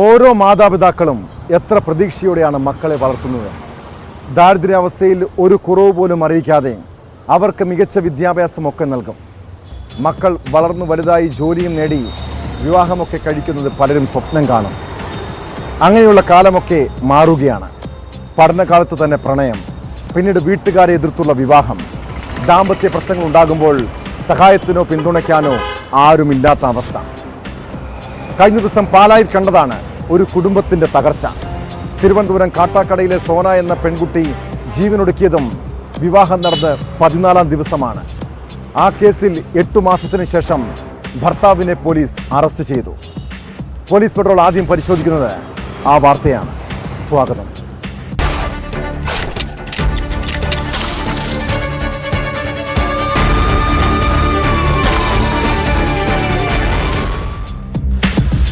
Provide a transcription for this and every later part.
ഓരോ മാതാപിതാക്കളും എത്ര പ്രതീക്ഷയോടെയാണ് മക്കളെ വളർത്തുന്നത്. ദാരിദ്ര്യാവസ്ഥയിൽ ഒരു കുറവ് പോലും അറിയിക്കാതെ അവർക്ക് മികച്ച വിദ്യാഭ്യാസമൊക്കെ നൽകും. മക്കൾ വളർന്നു വലുതായി ജോലിയും നേടി വിവാഹമൊക്കെ കഴിക്കുന്നത് പലരും സ്വപ്നം കാണും. അങ്ങനെയുള്ള കാലമൊക്കെ മാറുകയാണ്. പഠനകാലത്ത് തന്നെ പ്രണയം, പിന്നീട് വീട്ടുകാരെ എതിർത്തുള്ള വിവാഹം, ദാമ്പത്യ പ്രശ്നങ്ങൾ ഉണ്ടാകുമ്പോൾ സഹായത്തിനോ പിന്തുണയ്ക്കാനോ ആരുമില്ലാത്ത അവസ്ഥ. കഴിഞ്ഞ ദിവസം പാലായിൽ കണ്ടതാണ് ഒരു കുടുംബത്തിൻ്റെ തകർച്ച. തിരുവനന്തപുരം കാട്ടാക്കടയിലെ സോന എന്ന പെൺകുട്ടി ജീവനൊടുക്കിയതും വിവാഹം നടന്ന് 14-ാം ദിവസമാണ്. ആ കേസിൽ 8 മാസത്തിന് ശേഷം ഭർത്താവിനെ പോലീസ് അറസ്റ്റ് ചെയ്തു. പോലീസ് പെട്രോൾ ആദ്യം പരിശോധിക്കുന്നത് ആ വാർത്തയാണ്. സ്വാഗതം.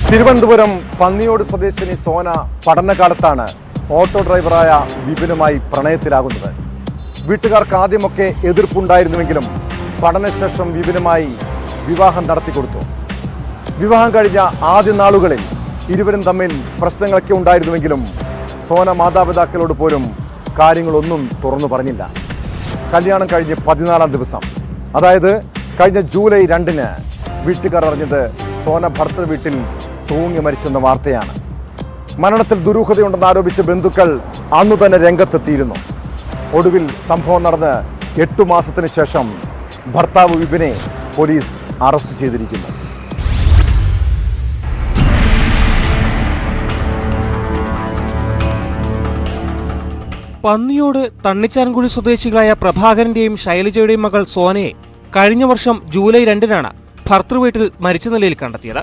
തിരുവനന്തപുരം പന്നിയോട് സ്വദേശിനി സോന പഠനകാലത്താണ് ഓട്ടോ ഡ്രൈവറായ വിപിനുമായി പ്രണയത്തിലാകുന്നത്. വീട്ടുകാർക്ക് ആദ്യമൊക്കെ എതിർപ്പുണ്ടായിരുന്നുവെങ്കിലും പഠനശേഷം വിപിനുമായി വിവാഹം നടത്തിക്കൊടുത്തു. വിവാഹം കഴിഞ്ഞ ആദ്യ നാളുകളിൽ ഇരുവരും തമ്മിൽ പ്രശ്നങ്ങളൊക്കെ ഉണ്ടായിരുന്നുവെങ്കിലും സോന മാതാപിതാക്കളോട് പോലും കാര്യങ്ങളൊന്നും തുറന്നു പറഞ്ഞില്ല. കല്യാണം കഴിഞ്ഞ് 14-ാം ദിവസം, അതായത് കഴിഞ്ഞ ജൂലൈ 2-ന് വീട്ടുകാർ അറിഞ്ഞത് സോന ഭർത്തൃ വീട്ടിൽ തൂങ്ങി മരിച്ചെന്ന വാർത്തയാണ്. മരണത്തിൽ ദുരൂഹതയുണ്ടെന്ന് ആരോപിച്ച് ബന്ധുക്കൾ അന്നു തന്നെ രംഗത്തെത്തിയിരുന്നു. ഒടുവിൽ സംഭവം നടന്ന് 8 മാസത്തിന് ശേഷം ഭർത്താവ് വിപിനെ പോലീസ് അറസ്റ്റ് ചെയ്തിരിക്കുന്നു. പന്നിയോട് തണ്ണിച്ചാൻകുഴി സ്വദേശികളായ പ്രഭാകരന്റെയും ശൈലജയുടെയും മകൾ സോനയെ കഴിഞ്ഞ വർഷം ജൂലൈ 2-നാണ് ഭർത്തൃവീട്ടിൽ മരിച്ച നിലയിൽ കണ്ടെത്തിയത്.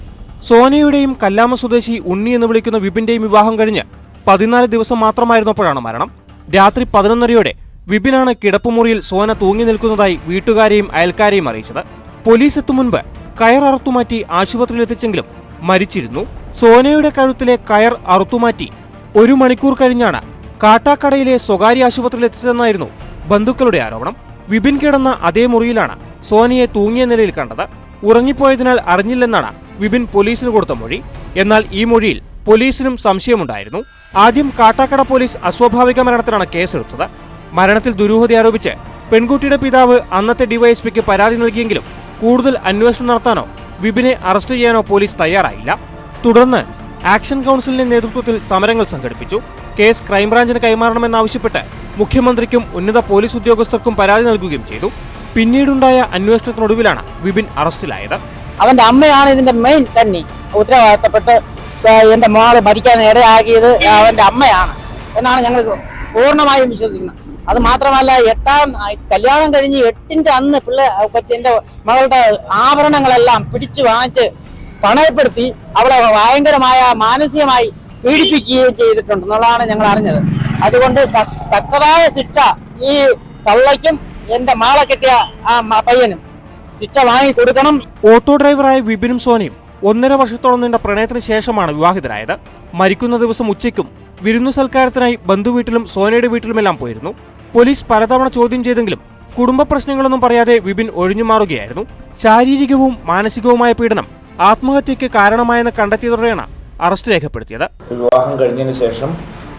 സോനയുടെയും കല്ലാമ സ്വദേശി ഉണ്ണി എന്ന് വിളിക്കുന്ന വിപിന്റെയും വിവാഹം കഴിഞ്ഞ് 14 ദിവസം മാത്രമായിരുന്നപ്പോഴാണ് മരണം. രാത്രി 11:30-യോടെ വിപിനാണ് കിടപ്പുമുറിയിൽ സോന തൂങ്ങി നിൽക്കുന്നതായി വീട്ടുകാരെയും അയൽക്കാരെയും അറിയിച്ചത്. പോലീസ് എത്തും മുൻപ് കയർ അറുത്തുമാറ്റി ആശുപത്രിയിലെത്തിച്ചെങ്കിലും മരിച്ചിരുന്നു. സോനയുടെ കഴുത്തിലെ കയർ അറുത്തുമാറ്റി 1 മണിക്കൂർ കഴിഞ്ഞാണ് കാട്ടാക്കടയിലെ സ്വകാര്യ ആശുപത്രിയിലെത്തിച്ചതെന്നായിരുന്നു ബന്ധുക്കളുടെ ആരോപണം. വിപിൻ കിടന്ന അതേ മുറിയിലാണ് സോനയെ തൂങ്ങിയ നിലയിൽ കണ്ടത്. ഉറങ്ങിപ്പോയതിനാൽ അറിഞ്ഞില്ലെന്നാണ് വിപിൻ പോലീസിന് കൊടുത്ത മൊഴി. എന്നാൽ ഈ മൊഴിയിൽ പോലീസിനും സംശയമുണ്ടായിരുന്നു. ആദ്യം കാട്ടാക്കട പോലീസ് അസ്വാഭാവിക മരണത്തിനാണ് കേസെടുത്തത്. മരണത്തിൽ ദുരൂഹത ആരോപിച്ച് പെൺകുട്ടിയുടെ പിതാവ് അന്നത്തെ ഡിവൈഎസ്പിക്ക് പരാതി നൽകിയെങ്കിലും കൂടുതൽ അന്വേഷണം നടത്താനോ വിപിനെ അറസ്റ്റ് ചെയ്യാനോ പോലീസ് തയ്യാറായില്ല. തുടർന്ന് ആക്ഷൻ കൗൺസിലിന്റെ നേതൃത്വത്തിൽ സമരങ്ങൾ സംഘടിപ്പിച്ചു. കേസ് ക്രൈംബ്രാഞ്ചിന് കൈമാറണമെന്നാവശ്യപ്പെട്ട് മുഖ്യമന്ത്രിക്കും ഉന്നത പോലീസ് ഉദ്യോഗസ്ഥർക്കും പരാതി നൽകുകയും ചെയ്തു. പിന്നീടുണ്ടായ അന്വേഷണത്തിനൊടുവിലാണ് വിപിൻ അറസ്റ്റിലായത്. അവന്റെ അമ്മയാണ് ഇതിന്റെ മെയിൻ കന്നി. ഉത്തരവാദിത്തപ്പെട്ട് എന്റെ മോള് മരിക്കാൻ ഇടയാക്കിയത് അവന്റെ അമ്മയാണ് എന്നാണ് ഞങ്ങൾ പൂർണ്ണമായും വിശ്വസിക്കുന്നത്. അത് മാത്രമല്ല, കല്യാണം കഴിഞ്ഞ് 8-ന്റെ അന്ന് എന്റെ മകളുടെ ആഭരണങ്ങളെല്ലാം പിടിച്ചു വാങ്ങിച്ച് പണയപ്പെടുത്തി അവളെ ഭയങ്കരമായ മാനസികമായി പീഡിപ്പിക്കുകയും ചെയ്തിട്ടുണ്ടെന്നുള്ളതാണ് ഞങ്ങൾ അറിഞ്ഞത്. അതുകൊണ്ട് തക്കതായ ശിക്ഷ ഈ തള്ളയ്ക്കും എന്റെ മാളെ കെട്ടിയ ആ പയ്യനും ശിക്ഷ വാങ്ങി കൊടുക്കണം. ഓട്ടോ ഡ്രൈവറായ വിപിനും സോനയും 1.5 വർഷത്തോളം നീണ്ട പ്രണയത്തിന് ശേഷമാണ് വിവാഹിതരായത്. മരിക്കുന്ന ദിവസം ഉച്ചയ്ക്കും വിരുന്നു സൽക്കാരത്തിനായി ബന്ധുവീട്ടിലും സോനയുടെ വീട്ടിലുമെല്ലാം പോയിരുന്നു. പോലീസ് പലതവണ ചോദ്യം ചെയ്തെങ്കിലും കുടുംബ പ്രശ്നങ്ങളൊന്നും പറയാതെ വിപിൻ ഒഴിഞ്ഞുമാറുകയായിരുന്നു. ശാരീരികവും മാനസികവുമായ പീഡനം ആത്മഹത്യക്ക് കാരണമായെന്ന് കണ്ടെത്തിയതോടെയാണ് അറസ്റ്റ് രേഖപ്പെടുത്തിയത്. വിവാഹം കഴിഞ്ഞതിന് ശേഷം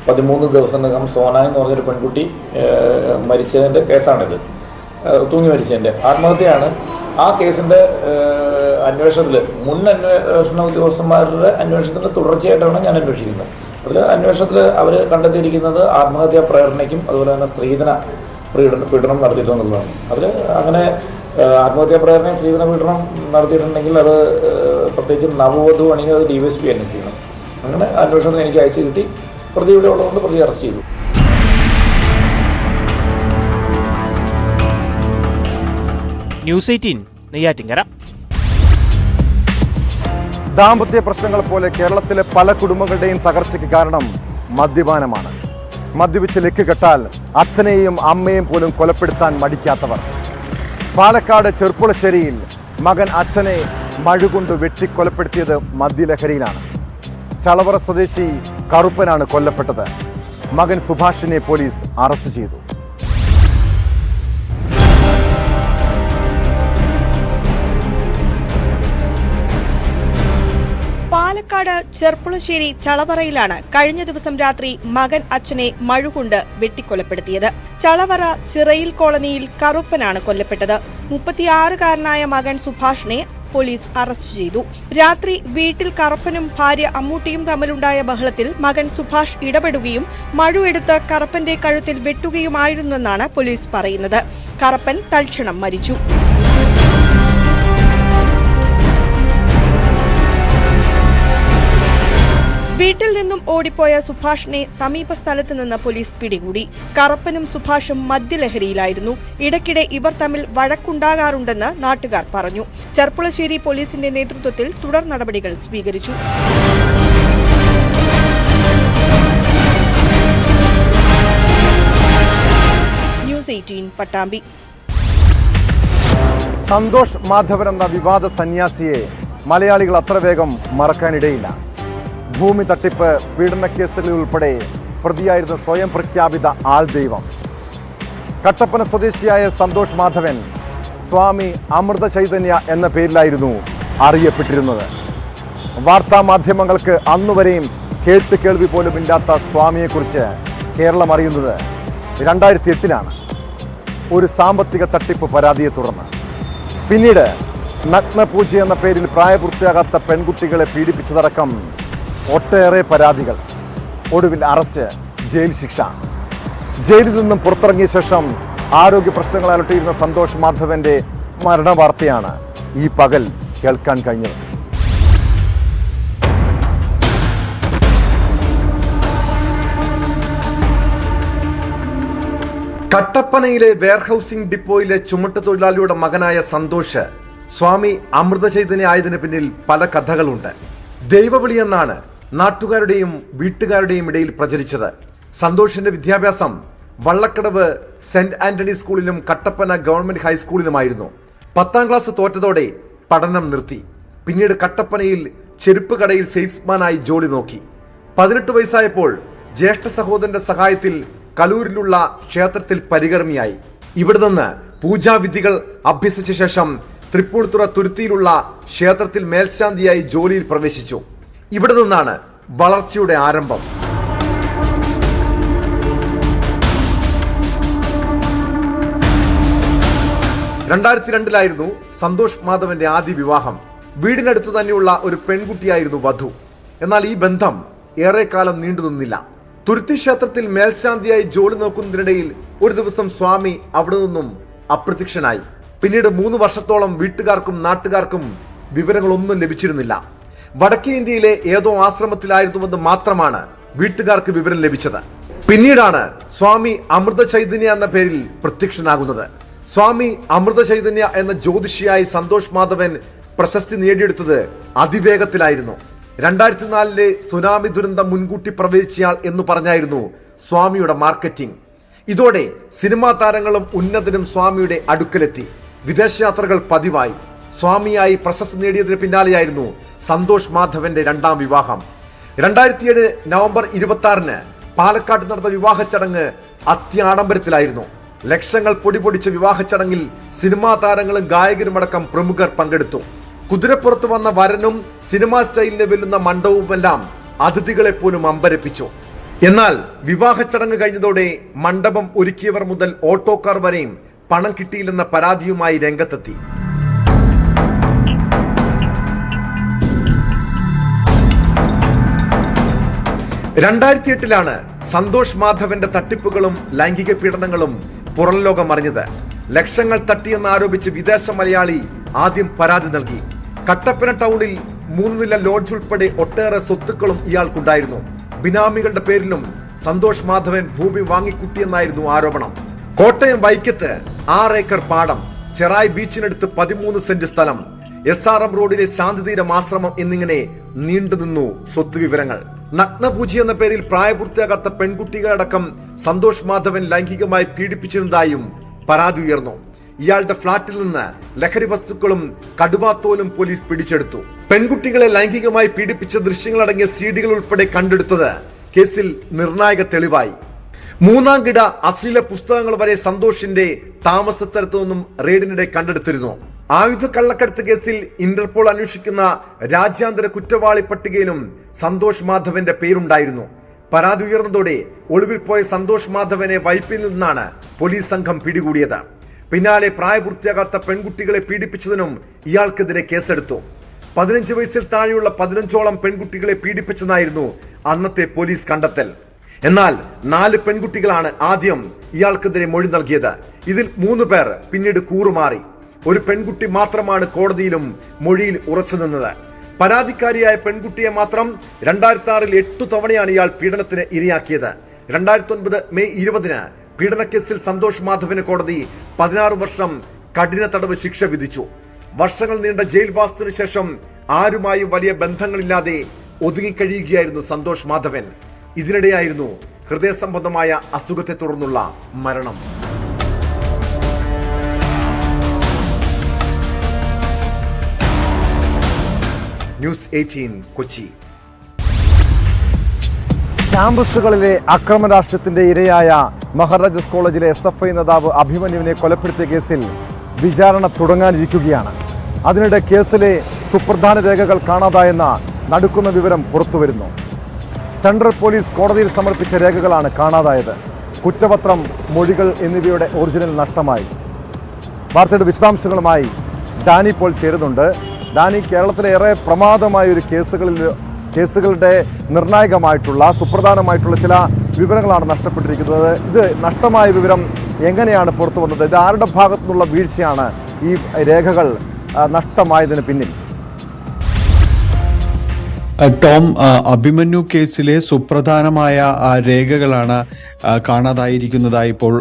13 ദിവസത്തിനകം സോന എന്ന് പറഞ്ഞൊരു പെൺകുട്ടി മരിച്ചതിന്റെ കേസാണിത്. തൂങ്ങി മരിച്ചതിന്റെ ആത്മഹത്യയാണ്. ആ കേസിന്റെ അന്വേഷണത്തിൽ മുൻ അന്വേഷണ ഉദ്യോഗസ്ഥന്മാരുടെ അന്വേഷണത്തിന്റെ തുടർച്ചയായിട്ടാണ് ഞാൻ അന്വേഷിക്കുന്നത്. അതിൽ അന്വേഷണത്തിൽ അവർ കണ്ടെത്തിയിരിക്കുന്നത് ആത്മഹത്യാ പ്രേരണയ്ക്കും അതുപോലെ തന്നെ സ്ത്രീധന പീഡനം നടത്തിയിട്ടുണ്ടെന്നുള്ളതാണ്. അതിൽ അങ്ങനെ ആത്മഹത്യാ പ്രേരണയും സ്ത്രീധന പീഡനം നടത്തിയിട്ടുണ്ടെങ്കിൽ അത് പ്രത്യേകിച്ച് നവവധു ആണെങ്കിൽ അത് DYSP അന്വേഷിക്കണം. അങ്ങനെ അന്വേഷണത്തിന് എനിക്ക് അയച്ചു കിട്ടി. പ്രതി ഇവിടെ ഉള്ളതുകൊണ്ട് പ്രതി അറസ്റ്റ് ചെയ്തു. ന്യൂസ് 18 നെയ്യാറ്റിങ്കര. ദാമ്പത്യ പ്രശ്നങ്ങൾ പോലെ കേരളത്തിലെ പല കുടുംബങ്ങളുടെയും തകർച്ചയ്ക്ക് കാരണം മദ്യപാനമാണ്. മദ്യപിച്ച് ലെക്ക് കെട്ടാൽ അച്ഛനെയും അമ്മയെയും പോലും കൊലപ്പെടുത്താൻ മടിക്കാത്തവർ. പാലക്കാട് ചെർപ്പുളശ്ശേരിയിൽ മകൻ അച്ഛനെ മഴുകൊണ്ട് വെട്ടിക്കൊലപ്പെടുത്തിയത് മദ്യലഹരിയിലാണ്. ചളവറ സ്വദേശി കറുപ്പനാണ് കൊല്ലപ്പെട്ടത്. മകൻ സുഭാഷിനെ പോലീസ് അറസ്റ്റ് ചെയ്തു. പാലക്കാട് ചെർപ്പുളശ്ശേരി ചളവറയിലാണ് കഴിഞ്ഞ ദിവസം രാത്രി മകൻ അച്ഛനെ മഴുകൊണ്ട് വെട്ടിക്കൊലപ്പെടുത്തിയത്. ചളവറ ചിറയിൽ കോളനിയിൽ കറുപ്പനാണ് കൊല്ലപ്പെട്ടത്. 36-കാരനായ മകൻ സുഭാഷിനെ പോലീസ് അറസ്റ്റ് ചെയ്തു. രാത്രി വീട്ടിൽ കറുപ്പനും ഭാര്യ അമ്മൂട്ടിയും തമ്മിലുണ്ടായ ബഹളത്തിൽ മകൻ സുഭാഷ് ഇടപെടുകയും മഴുവെടുത്ത് കറുപ്പന്റെ കഴുത്തിൽ വെട്ടുകയുമായിരുന്നെന്നാണ് പോലീസ് പറയുന്നത്. കറുപ്പൻ തൽക്ഷണം മരിച്ചു. വീട്ടിൽ നിന്നും ഓടിപ്പോയ സുഭാഷിനെ സമീപ സ്ഥലത്ത് നിന്ന് പോലീസ് പിടികൂടി. കറുപ്പനും സുഭാഷും മദ്യലഹരിയിലായിരുന്നു. ഇടയ്ക്കിടെ ഇവർ തമ്മിൽ വഴക്കുണ്ടാകാറുണ്ടെന്ന് നാട്ടുകാർ പറഞ്ഞു. ചെർപ്പുളശ്ശേരി പോലീസിന്റെ നേതൃത്വത്തിൽ തുടർ നടപടികൾ സ്വീകരിച്ചു. ന്യൂസ് 18 പട്ടാമ്പി. സന്തോഷ് മാധവൻ എന്ന വിവാദ സന്യാസിയെ മലയാളികൾ അത്ര വേഗം മറക്കാനിടയില്ല. ഭൂമി തട്ടിപ്പ്, പീഡന കേസുകളിൽ ഉൾപ്പെടെ പ്രതിയായിരുന്ന സ്വയം പ്രഖ്യാപിത ആൾദൈവം. കട്ടപ്പന സ്വദേശിയായ സന്തോഷ് മാധവൻ സ്വാമി അമൃത ചൈതന്യ എന്ന പേരിലായിരുന്നു അറിയപ്പെട്ടിരുന്നത്. വാർത്താ മാധ്യമങ്ങൾക്ക് അന്നുവരെയും കേട്ട് കേൾവി പോലും ഇല്ലാത്ത സ്വാമിയെക്കുറിച്ച് കേരളം അറിയുന്നത് 2008-ലാണ് ഒരു സാമ്പത്തിക തട്ടിപ്പ് പരാതിയെ തുടർന്ന്. പിന്നീട് നഗ്നപൂജ എന്ന പേരിൽ പ്രായപൂർത്തിയാകാത്ത പെൺകുട്ടികളെ പീഡിപ്പിച്ചതടക്കം ഒട്ടേറെ പരാതികൾ. ഒടുവിൽ അറസ്റ്റ്, ജയിൽ ശിക്ഷ. ജയിലിൽ നിന്നും പുറത്തിറങ്ങിയ ശേഷം ആരോഗ്യ പ്രശ്നങ്ങൾ അലട്ടിയിരുന്ന സന്തോഷ് മാധവന്റെ മരണവാർത്തയാണ് ഈ പകൽ കേൾക്കാൻ കഴിഞ്ഞത്. കട്ടപ്പനയിലെ വെയർഹൌസിംഗ് ഡിപ്പോയിലെ ചുമട്ട് തൊഴിലാളിയുടെ മകനായ സന്തോഷ് സ്വാമി അമൃത ചൈതന്യ ആയതിന് പിന്നിൽ പല കഥകളുണ്ട്. ദൈവവിളി എന്നാണ് നാട്ടുകാരുടെയും വീട്ടുകാരുടെയും ഇടയിൽ പ്രചരിച്ചത്. സന്തോഷിന്റെ വിദ്യാഭ്യാസം വള്ളക്കടവ് സെന്റ് ആന്റണി സ്കൂളിലും കട്ടപ്പന ഗവൺമെന്റ് ഹൈസ്കൂളിലുമായിരുന്നു. 10ാം ക്ലാസ് തോറ്റതോടെ പഠനം നിർത്തി. പിന്നീട് കട്ടപ്പനയിൽ ചെരുപ്പ് കടയിൽ സെയിൽസ്മാനായി ജോലി നോക്കി. 18 വയസ്സായപ്പോൾ ജ്യേഷ്ഠ സഹോദരന്റെ സഹായത്തിൽ കലൂരിലുള്ള ക്ഷേത്രത്തിൽ പരികർമ്മിയായി. ഇവിടെ നിന്ന് പൂജാവിധികൾ അഭ്യസിച്ച ശേഷം തൃപ്പൂണിത്തുറ തുരുത്തിയിലുള്ള ക്ഷേത്രത്തിൽ മേൽശാന്തിയായി ജോലിയിൽ പ്രവേശിച്ചു. ഇവിടെ നിന്നാണ് വളർച്ചയുടെ ആരംഭം. 2002-ലായിരുന്നു സന്തോഷ് മാധവന്റെ ആദ്യ വിവാഹം. വീടിനടുത്തു തന്നെയുള്ള ഒരു പെൺകുട്ടിയായിരുന്നു വധു. എന്നാൽ ഈ ബന്ധം ഏറെക്കാലം നീണ്ടുനിന്നില്ല. തുരുത്തി ക്ഷേത്രത്തിൽ മേൽശാന്തിയായി ജോലി നോക്കുന്നതിനിടയിൽ ഒരു ദിവസം സ്വാമി അവിടെ നിന്നും അപ്രത്യക്ഷനായി. പിന്നീട് 3 വർഷത്തോളം വീട്ടുകാർക്കും നാട്ടുകാർക്കും വിവരങ്ങളൊന്നും ലഭിച്ചിരുന്നില്ല. വടക്കേ ഇന്ത്യയിലെ ഏതോ ആശ്രമത്തിലായിരുന്നുവെന്ന് മാത്രമാണ് വീട്ടുകാർക്ക് വിവരം ലഭിച്ചത്. പിന്നീടാണ് സ്വാമി അമൃത ചൈതന്യ എന്ന പേരിൽ പ്രത്യക്ഷനാകുന്നത്. സ്വാമി അമൃത ചൈതന്യ എന്ന ജ്യോതിഷിയായി സന്തോഷ് മാധവൻ പ്രശസ്തി നേടിയെടുത്തത് അതിവേഗത്തിലായിരുന്നു. 2004-ലെ സുനാമി ദുരന്തം മുൻകൂട്ടി പ്രവചിച്ചയാൾ എന്ന് പറഞ്ഞായിരുന്നു സ്വാമിയുടെ മാർക്കറ്റിംഗ്. ഇതോടെ സിനിമാ താരങ്ങളും ഉന്നതരും സ്വാമിയുടെ അടുക്കലെത്തി. വിദേശയാത്രകൾ പതിവായി. സ്വാമിയായി പ്രശസ്തി നേടിയതിന് പിന്നാലെയായിരുന്നു സന്തോഷ് മാധവന്റെ 2ാം വിവാഹം. 2007 നവംബർ 26-ന് പാലക്കാട് നടന്ന വിവാഹ ചടങ്ങ് അത്യാഡംബരത്തിലായിരുന്നു. ലക്ഷങ്ങൾ പൊടിപൊടിച്ച വിവാഹ ചടങ്ങിൽ സിനിമാ താരങ്ങളും ഗായകരുമടക്കം പ്രമുഖർ പങ്കെടുത്തു. കുതിരപ്പുറത്ത് വന്ന വരനും സിനിമാ സ്റ്റൈലിനെ വെല്ലുന്ന മണ്ഡപവുമെല്ലാം അതിഥികളെ പോലും അമ്പരപ്പിച്ചു. എന്നാൽ വിവാഹ ചടങ്ങ് കഴിഞ്ഞതോടെ മണ്ഡപം ഒരുക്കിയവർ മുതൽ ഓട്ടോക്കാർ വരെയും പണം കിട്ടിയില്ലെന്ന പരാതിയുമായി രംഗത്തെത്തി. 2008-ലാണ് സന്തോഷ് മാധവന്റെ തട്ടിപ്പുകളും ലൈംഗിക പീഡനങ്ങളും പുറം ലോകം അറിഞ്ഞത്. ലക്ഷങ്ങൾ തട്ടിയെന്ന് ആരോപിച്ച് വിദേശ മലയാളി ആദ്യം പരാതി നൽകി. കട്ടപ്പന ടൗണിൽ 3 നില ലോഡ്ജ് ഉൾപ്പെടെ ഒട്ടേറെ സ്വത്തുക്കളും ഇയാൾക്കുണ്ടായിരുന്നു. ബിനാമികളുടെ പേരിലും സന്തോഷ് മാധവൻ ഭൂമി വാങ്ങിക്കൂട്ടിയെന്നായിരുന്നു ആരോപണം. കോട്ടയം വൈക്കത്ത് 6 ഏക്കർ പാടം, ചെറായി ബീച്ചിനടുത്ത് 13 സെന്റ് സ്ഥലം, SRM റോഡിലെ ശാന്തിതീരം ആശ്രമം എന്നിങ്ങനെ നീണ്ടുനിന്നു സ്വത്ത് വിവരങ്ങൾ. നഗ്നപൂജ എന്ന പേരിൽ പ്രായപൂർത്തിയാകാത്ത പെൺകുട്ടികളടക്കം സന്തോഷ് മാധവൻ ലൈംഗികമായി പീഡിപ്പിച്ചിരുന്നതായും പരാതി ഉയർന്നു. ഇയാളുടെ ഫ്ളാറ്റിൽ നിന്ന് ലഹരി വസ്തുക്കളും കടുവാത്തോലും പോലീസ് പിടിച്ചെടുത്തു. പെൺകുട്ടികളെ ലൈംഗികമായി പീഡിപ്പിച്ച ദൃശ്യങ്ങളടങ്ങിയ CD-കൾ ഉൾപ്പെടെ കണ്ടെടുത്തത് കേസിൽ നിർണായക തെളിവായി. 3ാം കിട അശ്ലീല പുസ്തകങ്ങൾ വരെ സന്തോഷിന്റെ താമസ സ്ഥലത്തു നിന്നും റെയ്ഡിനിടെ കണ്ടെടുത്തിരുന്നു. ആയുധ കള്ളക്കടത്ത് കേസിൽ ഇന്റർപോൾ അന്വേഷിക്കുന്ന രാജ്യാന്തര കുറ്റവാളി പട്ടികയിലും സന്തോഷ് മാധവന്റെ പേരുണ്ടായിരുന്നു. പരാതി ഉയർന്നതോടെ ഒളിവിൽ പോയ സന്തോഷ് മാധവനെ വൈപ്പിൽ നിന്നാണ് പോലീസ് സംഘം പിടികൂടിയത്. പിന്നാലെ പ്രായപൂർത്തിയാകാത്ത പെൺകുട്ടികളെ പീഡിപ്പിച്ചതിനും ഇയാൾക്കെതിരെ കേസെടുത്തു. 15 വയസ്സിൽ താഴെയുള്ള 15ഓളം പെൺകുട്ടികളെ പീഡിപ്പിച്ചെന്നായിരുന്നു അന്നത്തെ പോലീസ് കണ്ടെത്തൽ. എന്നാൽ 4 പെൺകുട്ടികളാണ് ആദ്യം ഇയാൾക്കെതിരെ മൊഴി നൽകിയത്. ഇതിൽ 3 പേർ പിന്നീട് കൂറുമാറി. ഒരു പെൺകുട്ടി മാത്രമാണ് കോടതിയിലും മൊഴിയിൽ ഉറച്ചു നിന്നത്. പരാതിക്കാരിയായ പെൺകുട്ടിയെ മാത്രം 2006 8 തവണയാണ് ഇയാൾ പീഡനത്തിന് ഇരയാക്കിയത്. 2009 മെയ് 20 പീഡനക്കേസിൽ സന്തോഷ് മാധവന് കോടതി 16 വർഷം കഠിന തടവ് ശിക്ഷ വിധിച്ചു. വർഷങ്ങൾ നീണ്ട ജയിൽവാസത്തിനു ശേഷം ആരുമായും വലിയ ബന്ധങ്ങളില്ലാതെ ഒതുങ്ങിക്കഴിയുകയായിരുന്നു സന്തോഷ് മാധവൻ. ഇതിനിടെയായിരുന്നു ഹൃദയ സംബന്ധമായ അസുഖത്തെ തുടർന്നുള്ള മരണം. ന്യൂസ് 18 കൊച്ചി. ക്യാമ്പസുകളിലെ അക്രമ രാഷ്ട്രത്തിന്റെ ഇരയായ മഹാരാജാസ് കോളേജിലെ SFI നേതാവ് അഭിമന്യുവിനെ കൊലപ്പെടുത്തിയ കേസിൽ വിചാരണ തുടങ്ങാനിരിക്കുകയാണ്. അതിനിടെ കേസിലെ സുപ്രധാന രേഖകൾ കാണാതായെന്ന നടുക്കുന്ന വിവരം പുറത്തുവരുന്നു. സെൻട്രൽ പോലീസ് കോടതിയിൽ സമർപ്പിച്ച രേഖകളാണ് കാണാതായത്. കുറ്റപത്രം, മൊഴികൾ എന്നിവയുടെ ഒറിജിനൽ നഷ്ടമായി. വാർത്തയുടെ വിശദാംശങ്ങളുമായി ഡാനി പോൾ ചേരുന്നുണ്ട്. ഡാനി, കേരളത്തിലെ ഏറെ പ്രമാദമായ ഒരു കേസുകളുടെ നിർണായകമായിട്ടുള്ള സുപ്രധാനമായിട്ടുള്ള ചില വിവരങ്ങളാണ് നഷ്ടപ്പെട്ടിരിക്കുന്നത്. ഇത് നഷ്ടമായ വിവരം എങ്ങനെയാണ് പുറത്തു വന്നത്? ഇത് ആരുടെ ഭാഗത്തു നിന്നുള്ള വീഴ്ചയാണ് ഈ രേഖകൾ നഷ്ടമായതിന് പിന്നിൽ? ടോം, അഭിമന്യു കേസിലെ സുപ്രധാനമായ രേഖകളാണ് കാണാതായിരിക്കുന്നതായി ഇപ്പോൾ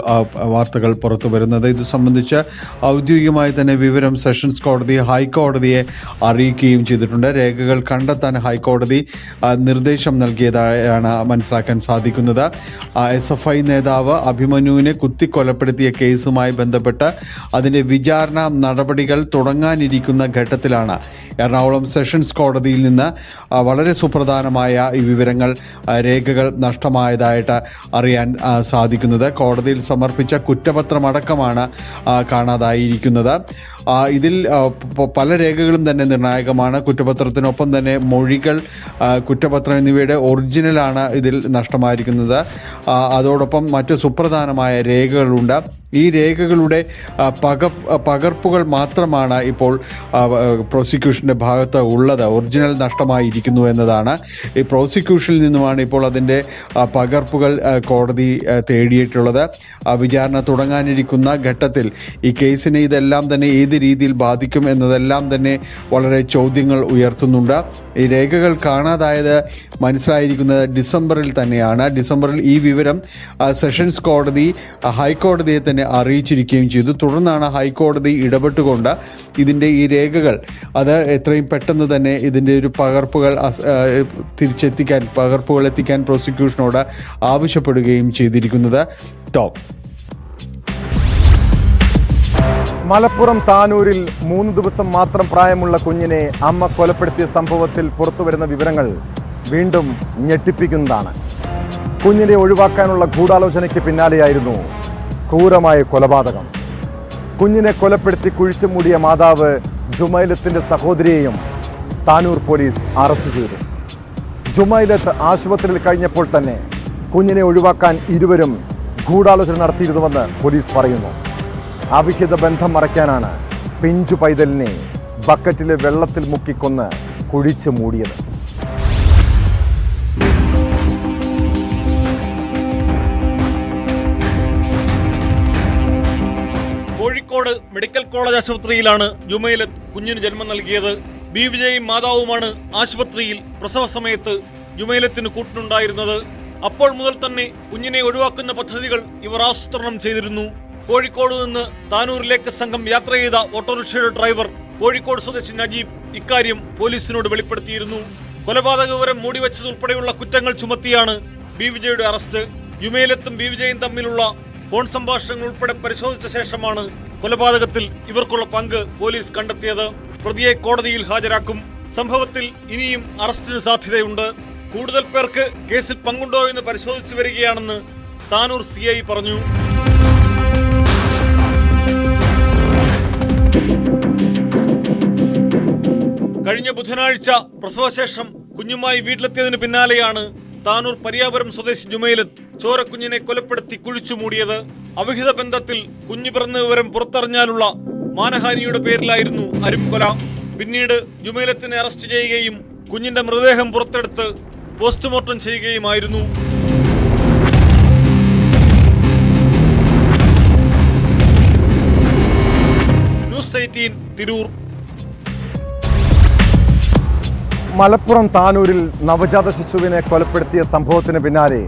വാർത്തകൾ പുറത്തു വരുന്നത്. ഇത് സംബന്ധിച്ച് ഔദ്യോഗികമായി തന്നെ വിവരം സെഷൻസ് കോടതി ഹൈക്കോടതിയെ അറിയിക്കുകയും ചെയ്തിട്ടുണ്ട്. രേഖകൾ കണ്ടെത്താൻ ഹൈക്കോടതി നിർദ്ദേശം നൽകിയതായാണ് മനസ്സിലാക്കാൻ സാധിക്കുന്നത്. SFI നേതാവ് അഭിമന്യുവിനെ കുത്തിക്കൊലപ്പെടുത്തിയ കേസുമായി ബന്ധപ്പെട്ട് അതിൻ്റെ വിചാരണ നടപടികൾ തുടങ്ങാനിരിക്കുന്ന ഘട്ടത്തിലാണ് എറണാകുളം സെഷൻസ് കോടതിയിൽ നിന്ന് വളരെ സുപ്രധാനമായ ഈ വിവരങ്ങൾ, രേഖകൾ നഷ്ടമായതായിട്ട് അറിയാൻ സാധിക്കുന്നത്. കോടതിയിൽ സമർപ്പിച്ച കുറ്റപത്രമടക്കമാണ് കാണാതായിരിക്കുന്നത്. ഇതിൽ പല രേഖകളും തന്നെ നിർണായകമാണ്. കുറ്റപത്രത്തിനൊപ്പം തന്നെ മൊഴികൾ, കുറ്റപത്രം എന്നിവയുടെ ഒറിജിനലാണ് ഇതിൽ നഷ്ടമായിരിക്കുന്നത്. അതോടൊപ്പം മറ്റ് സുപ്രധാനമായ രേഖകളുണ്ട്. ഈ രേഖകളുടെ പകർപ്പുകൾ മാത്രമാണ് ഇപ്പോൾ പ്രോസിക്യൂഷൻ്റെ ഭാഗത്ത് ഉള്ളത്. ഒറിജിനൽ നഷ്ടമായിരിക്കുന്നു എന്നതാണ്. ഈ പ്രോസിക്യൂഷനിൽ നിന്നുമാണ് ഇപ്പോൾ അതിൻ്റെ പകർപ്പുകൾ കോടതി തേടിയിട്ടുള്ളത്. വിചാരണ തുടങ്ങാനിരിക്കുന്ന ഘട്ടത്തിൽ ഈ കേസിനെ ഇതെല്ലാം തന്നെ ഏത് രീതിയിൽ ബാധിക്കും എന്നതെല്ലാം തന്നെ വളരെ ചോദ്യങ്ങൾ ഉയർത്തുന്നുണ്ട്. ഈ രേഖകൾ കാണാതായത് മനസ്സിലായിരിക്കുന്നത് ഡിസംബറിൽ തന്നെയാണ്. ഡിസംബറിൽ ഈ വിവരം സെഷൻസ് കോടതി ഹൈക്കോടതിയെ തന്നെ അറിയിച്ചിരിക്കുകയും ചെയ്തു. തുടർന്നാണ് ഹൈക്കോടതി ഇടപെട്ടുകൊണ്ട് ഇതിൻ്റെ ഈ രേഖകൾ അത് എത്രയും പെട്ടെന്ന് തന്നെ ഇതിൻ്റെ ഒരു പകർപ്പുകൾ എത്തിക്കാൻ പ്രോസിക്യൂഷനോട് ആവശ്യപ്പെടുകയും ചെയ്തിരിക്കുന്നത്. ടോപ്പ്. മലപ്പുറം താനൂരിൽ 3 ദിവസം മാത്രം പ്രായമുള്ള കുഞ്ഞിനെ അമ്മ കൊലപ്പെടുത്തിയ സംഭവത്തിൽ പുറത്തുവരുന്ന വിവരങ്ങൾ വീണ്ടും ഞെട്ടിപ്പിക്കുന്നതാണ്. കുഞ്ഞിനെ ഒഴിവാക്കാനുള്ള ഗൂഢാലോചനയ്ക്ക് പിന്നാലെയായിരുന്നു ക്രൂരമായ കൊലപാതകം. കുഞ്ഞിനെ കൊലപ്പെടുത്തി കുഴിച്ചു മൂടിയ മാതാവ് ജുമൈലത്തിന്റെ സഹോദരിയെയും താനൂർ പോലീസ് അറസ്റ്റ് ചെയ്തു. ജുമൈലത്ത് ആശുപത്രിയിൽ കഴിഞ്ഞപ്പോൾ തന്നെ കുഞ്ഞിനെ ഒഴിവാക്കാൻ ഇരുവരും ഗൂഢാലോചന നടത്തിയിരുന്നുവെന്ന് പോലീസ് പറയുന്നു. അവിഹിത ബന്ധം മറയ്ക്കാനാണ് പിഞ്ചു പൈതലിനെ ബക്കറ്റിലെ വെള്ളത്തിൽ മുക്കിക്കൊന്ന് കുഴിച്ചു മൂടിയത്. കോഴിക്കോട് മെഡിക്കൽ കോളേജ് ആശുപത്രിയിലാണ് ജുമൈലത്ത് കുഞ്ഞിന് ജന്മം നൽകിയത്. ബി വിജയും മാതാവുമാണ് ആശുപത്രിയിൽ പ്രസവ സമയത്ത് ജുമൈലത്തിന് കൂട്ടിനുണ്ടായിരുന്നത്. അപ്പോൾ മുതൽ തന്നെ കുഞ്ഞിനെ ഒഴിവാക്കുന്ന പദ്ധതികൾ ഇവർ ആസൂത്രണം ചെയ്തിരുന്നു. കോഴിക്കോട് നിന്ന് താനൂരിലേക്ക് സംഘം യാത്ര ചെയ്ത ഓട്ടോറിക്ഷയുടെ ഡ്രൈവർ കോഴിക്കോട് സ്വദേശി നജീബ് ഇക്കാര്യം പോലീസിനോട് വെളിപ്പെടുത്തിയിരുന്നു. കൊലപാതക വിവരം മൂടിവെച്ചതുൾപ്പെടെയുള്ള കുറ്റങ്ങൾ ചുമത്തിയാണ് ബി വിജയുടെ അറസ്റ്റ്. ജുമൈലത്തും ബി വിജയും തമ്മിലുള്ള ഫോൺ സംഭാഷണങ്ങൾ ഉൾപ്പെടെ പരിശോധിച്ച ശേഷമാണ് കൊലപാതകത്തിൽ ഇവർക്കുള്ള പങ്ക് പോലീസ് കണ്ടെത്തിയത്. പ്രതിയെ കോടതിയിൽ ഹാജരാക്കും. സംഭവത്തിൽ ഇനിയും അറസ്റ്റിന് സാധ്യതയുണ്ട്. കൂടുതൽ പേർക്ക് കേസിൽ പങ്കുണ്ടോ എന്ന് പരിശോധിച്ചു വരികയാണെന്ന് താനൂർ CI പറഞ്ഞു. കഴിഞ്ഞ ബുധനാഴ്ച പ്രസവശേഷം കുഞ്ഞുമായി വീട്ടിലെത്തിയതിന് പിന്നാലെയാണ് താനൂർ പരിയാപുരം സ്വദേശി ജുമൈലത്ത് ചോരക്കുഞ്ഞിനെ കൊലപ്പെടുത്തി കുഴിച്ചു മൂടിയത്. അവിഹിത ബന്ധത്തിൽ കുഞ്ഞു പിറന്ന വിവരം പുറത്തറിഞ്ഞാലുള്ള മാനഹാനിയുടെ പേരിലായിരുന്നു അരുംകൊല. പിന്നീട് ജുമൈലത്തിനെ അറസ്റ്റ് ചെയ്യുകയും കുഞ്ഞിന്റെ മൃതദേഹം പുറത്തെടുത്ത് പോസ്റ്റ്മോർട്ടം ചെയ്യുകയുമായിരുന്നു. ന്യൂസ് 18 തിരൂർ. മലപ്പുറം താനൂരിൽ നവജാത ശിശുവിനെ കൊലപ്പെടുത്തിയ സംഭവത്തിന് പിന്നാലെ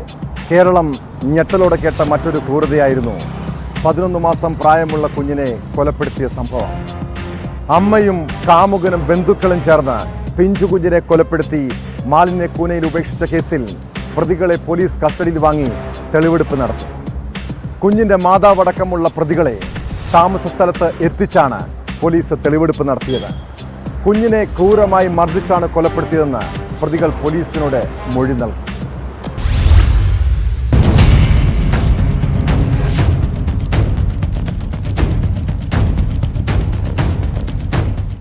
കേരളം ഞെട്ടലോടെ കേട്ട മറ്റൊരു ക്രൂരതയായിരുന്നു 11 മാസം പ്രായമുള്ള കുഞ്ഞിനെ കൊലപ്പെടുത്തിയ സംഭവം. അമ്മയും കാമുകനും ബന്ധുക്കളും ചേർന്ന് പിഞ്ചുകുഞ്ഞിനെ കൊലപ്പെടുത്തി മാലിന്യക്കൂനയിൽ ഉപേക്ഷിച്ച കേസിൽ പ്രതികളെ പോലീസ് കസ്റ്റഡിയിൽ വാങ്ങി തെളിവെടുപ്പ് നടത്തി. കുഞ്ഞിന്റെ മാതാവടക്കമുള്ള പ്രതികളെ താമസ സ്ഥലത്ത് എത്തിച്ചാണ് പോലീസ് തെളിവെടുപ്പ് നടത്തിയത്. കുഞ്ഞിനെ ക്രൂരമായി മർദ്ദിച്ചാണ് കൊലപ്പെടുത്തിയതെന്ന് പ്രതികൾ പോലീസിനോട് മൊഴി നൽകി.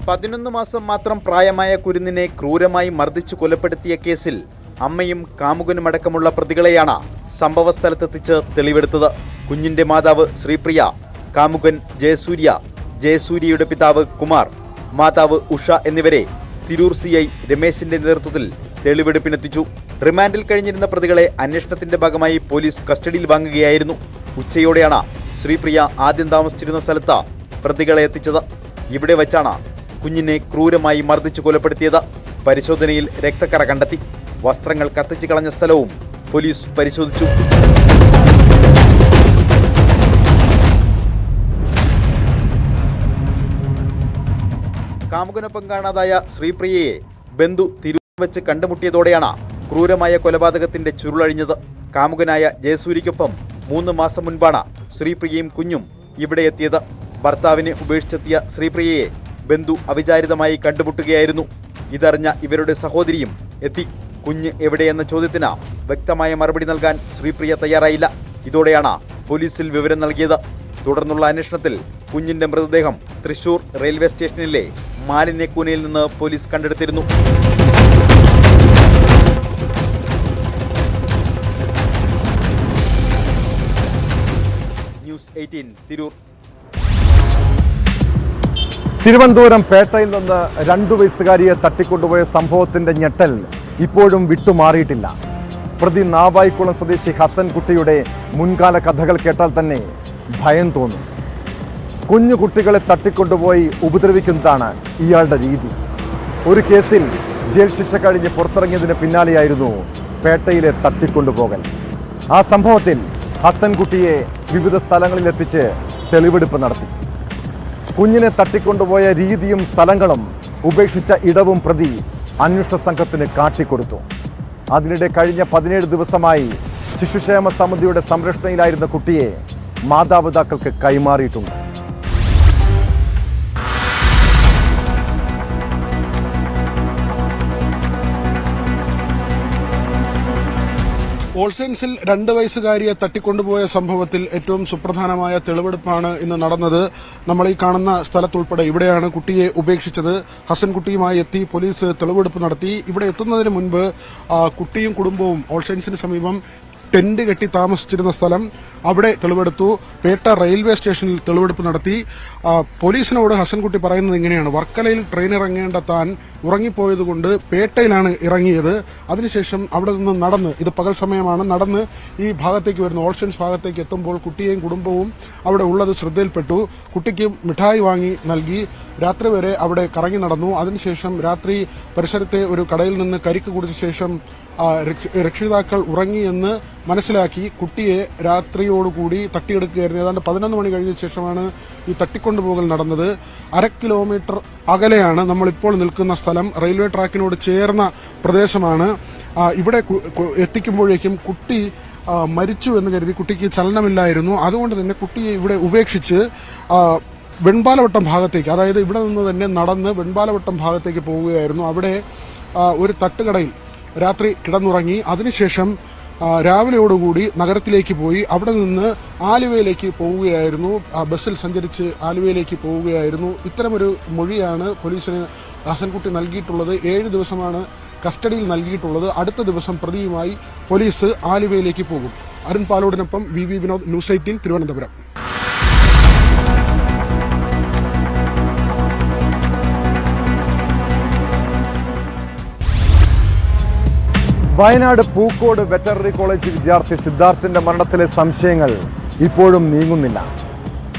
പതിനൊന്ന് മാസം മാത്രം പ്രായമായ കുരുന്നിനെ ക്രൂരമായി മർദ്ദിച്ചു കൊലപ്പെടുത്തിയ കേസിൽ അമ്മയും കാമുകനുമടക്കമുള്ള പ്രതികളെയാണ് സംഭവസ്ഥലത്തെത്തിച്ച് തെളിവെടുത്തത്. കുഞ്ഞിന്റെ മാതാവ് ശ്രീപ്രിയ, കാമുകൻ ജയസൂര്യയുടെ പിതാവ് കുമാർ, മാതാവ് ഉഷ എന്നിവരെ തിരൂർ CI രമേശിന്റെ നേതൃത്വത്തിൽ തെളിവെടുപ്പിനെത്തിച്ചു. റിമാൻഡിൽ കഴിഞ്ഞിരുന്ന പ്രതികളെ അന്വേഷണത്തിന്റെ ഭാഗമായി പോലീസ് കസ്റ്റഡിയിൽ വാങ്ങുകയായിരുന്നു. ഉച്ചയോടെയാണ് ശ്രീപ്രിയ ആദ്യം താമസിച്ചിരുന്ന സ്ഥലത്ത് പ്രതികളെ എത്തിച്ചത്. ഇവിടെ വച്ചാണ് കുഞ്ഞിനെ ക്രൂരമായി മർദ്ദിച്ചു കൊലപ്പെടുത്തിയത്. പരിശോധനയിൽ രക്തക്കറ കണ്ടെത്തി. വസ്ത്രങ്ങൾ കത്തിച്ചു കളഞ്ഞ സ്ഥലവും പോലീസ് പരിശോധിച്ചു. കാമുകനൊപ്പം കാണാതായ ശ്രീപ്രിയയെ ബന്ധു തിരൂർ വെച്ച് കണ്ടുമുട്ടിയതോടെയാണ് ക്രൂരമായ കൊലപാതകത്തിന്റെ ചുരുളഴിഞ്ഞത്. കാമുകനായ ജയസൂര്യയ്ക്കൊപ്പം 3 മാസം മുൻപാണ് ശ്രീപ്രിയയും കുഞ്ഞും ഇവിടെ എത്തിയത്. ഭർത്താവിനെ ഉപേക്ഷിച്ചെത്തിയ ശ്രീപ്രിയയെ ബന്ധു അവിചാരിതമായി കണ്ടുമുട്ടുകയായിരുന്നു. ഇതറിഞ്ഞ ഇവരുടെ സഹോദരിയും എത്തി. കുഞ്ഞ് എവിടെയെന്ന ചോദ്യത്തിന് വ്യക്തമായ മറുപടി നൽകാൻ ശ്രീപ്രിയ തയ്യാറായില്ല. ഇതോടെയാണ് പോലീസിൽ വിവരം നൽകിയത്. തുടർന്നുള്ള അന്വേഷണത്തിൽ കുഞ്ഞിന്റെ മൃതദേഹം തൃശൂർ റെയിൽവേ സ്റ്റേഷനിലെ മാലിന്യക്കൂനയിൽ നിന്ന് പോലീസ് കണ്ടെടുത്തിരുന്നു. ന്യൂസ് 18 തിരൂർ. തിരുവനന്തപുരം പേട്ടയിൽ നിന്ന് 2 വയസ്സുകാരിയെ തട്ടിക്കൊണ്ടുപോയ സംഭവത്തിന്റെ ഞെട്ടൽ ഇപ്പോഴും വിട്ടുമാറിയിട്ടില്ല. പ്രതി നാവായിക്കുളം സ്വദേശി ഹസൻ കുട്ടിയുടെ മുൻകാല കഥകൾ കേട്ടാൽ തന്നെ ഭയം തോന്നും. കുഞ്ഞു കുട്ടികളെ തട്ടിക്കൊണ്ടുപോയി ഉപദ്രവിക്കുന്നതാണ് ഇയാളുടെ രീതി. ഒരു കേസിൽ ജയിൽ ശിക്ഷ കഴിഞ്ഞ് പുറത്തിറങ്ങിയതിന് പിന്നാലെയായിരുന്നു പേട്ടയിലെ തട്ടിക്കൊണ്ടുപോകൽ. ആ സംഭവത്തിൽ ഹസൻ കുട്ടിയെ വിവിധ സ്ഥലങ്ങളിലെത്തിച്ച് തെളിവെടുപ്പ് നടത്തി. കുഞ്ഞിനെ തട്ടിക്കൊണ്ടുപോയ രീതിയും സ്ഥലങ്ങളും ഉപേക്ഷിച്ച ഇടവും പ്രതി അന്വേഷണ സംഘത്തിന് കാട്ടിക്കൊടുത്തു. അതിനിടെ കഴിഞ്ഞ 17 ദിവസമായി ശിശുക്ഷേമ സമിതിയുടെ സംരക്ഷണയിലായിരുന്ന കുട്ടിയെ മാതാപിതാക്കൾക്ക് കൈമാറിയിട്ടുണ്ട്. ഓൾസെൻസിൽ 2 വയസ്സുകാരിയെ തട്ടിക്കൊണ്ടുപോയ സംഭവത്തിൽ ഏറ്റവും സുപ്രധാനമായ തെളിവെടുപ്പാണ് ഇന്ന് നടന്നത്. നമ്മൾ ഈ കാണുന്ന സ്ഥലത്തുൾപ്പെടെ ഇവിടെയാണ് കുട്ടിയെ ഉപേക്ഷിച്ചത്. ഹസൻ കുട്ടിയുമായി എത്തി പോലീസ് തെളിവെടുപ്പ് നടത്തി. ഇവിടെ എത്തുന്നതിന് മുൻപ് കുട്ടിയും കുടുംബവും ഓൾസെൻസിന് സമീപം ടെന്റ് കെട്ടി താമസിച്ചിരുന്ന സ്ഥലം അവിടെ തെളിവെടുത്തു. പേട്ട റെയിൽവേ സ്റ്റേഷനിൽ തെളിവെടുപ്പ് നടത്തി. പോലീസിനോട് ഹസൻകുട്ടി പറയുന്നത് ഇങ്ങനെയാണ്: വർക്കലയിൽ ട്രെയിൻ ഇറങ്ങേണ്ട താൻ ഉറങ്ങിപ്പോയതുകൊണ്ട് പേട്ടയിലാണ് ഇറങ്ങിയത്. അതിനുശേഷം അവിടെ നിന്ന് നടന്ന്, ഇത് പകൽ സമയമാണ്, നടന്ന് ഈ ഭാഗത്തേക്ക് വരുന്നു, ഓൾസെൻസ് ഭാഗത്തേക്ക് എത്തുമ്പോൾ കുട്ടിയെയും കുടുംബവും അവിടെ ഉള്ളത് ശ്രദ്ധയിൽപ്പെട്ടു. കുട്ടിക്ക് മിഠായി വാങ്ങി നൽകി. രാത്രി വരെ അവിടെ കറങ്ങി നടന്നു. അതിനുശേഷം രാത്രി പരിസരത്തെ ഒരു കടയിൽ നിന്ന് കരിക്ക് കുടിച്ച ശേഷം രക്ഷിതാക്കൾ ഉറങ്ങിയെന്ന് മനസ്സിലാക്കി കുട്ടിയെ രാത്രിയോടുകൂടി തട്ടിയെടുക്കുകയായിരുന്നു. ഏതാണ്ട് 11 മണി കഴിഞ്ഞ ശേഷമാണ് ഈ തട്ടിക്കൊണ്ടുപോകൽ നടന്നത്. 1/2 കിലോമീറ്റർ അകലെയാണ് നമ്മളിപ്പോൾ നിൽക്കുന്ന സ്ഥലം. റെയിൽവേ ട്രാക്കിനോട് ചേർന്ന പ്രദേശമാണ്. ഇവിടെ എത്തിക്കുമ്പോഴേക്കും കുട്ടി മരിച്ചു എന്ന് കരുതി. കുട്ടിക്ക് ചലനമില്ലായിരുന്നു. അതുകൊണ്ട് തന്നെ കുട്ടിയെ ഇവിടെ ഉപേക്ഷിച്ച് വെൺപാലവട്ടം ഭാഗത്തേക്ക്, അതായത് ഇവിടെ നിന്ന് തന്നെ നടന്ന് വെൺപാലവട്ടം ഭാഗത്തേക്ക് പോവുകയായിരുന്നു. അവിടെ ഒരു തട്ടുകടയിൽ രാത്രി കിടന്നുറങ്ങി. അതിനുശേഷം രാവിലെയോടുകൂടി നഗരത്തിലേക്ക് പോയി. അവിടെ നിന്ന് ആലുവയിലേക്ക് പോവുകയായിരുന്നു. ബസ്സിൽ സഞ്ചരിച്ച് ആലുവയിലേക്ക് പോവുകയായിരുന്നു. ഇത്തരമൊരു മൊഴിയാണ് പോലീസിന് ഹസൻകുട്ടി നൽകിയിട്ടുള്ളത്. 7 ദിവസമാണ് കസ്റ്റഡിയിൽ നൽകിയിട്ടുള്ളത്. അടുത്ത ദിവസം പ്രതിയുമായി പോലീസ് ആലുവയിലേക്ക് പോകും. അരുൺ പാലോടിനൊപ്പം V Vinod, news 18 Thiruvananthapuram. Wayanad Pookode veterinary college വിദ്യാർത്ഥി സിദ്ധാർത്ഥിന്റെ മരണത്തിലെ സംശയങ്ങൾ ഇപ്പോഴും നീങ്ങുന്നില്ല.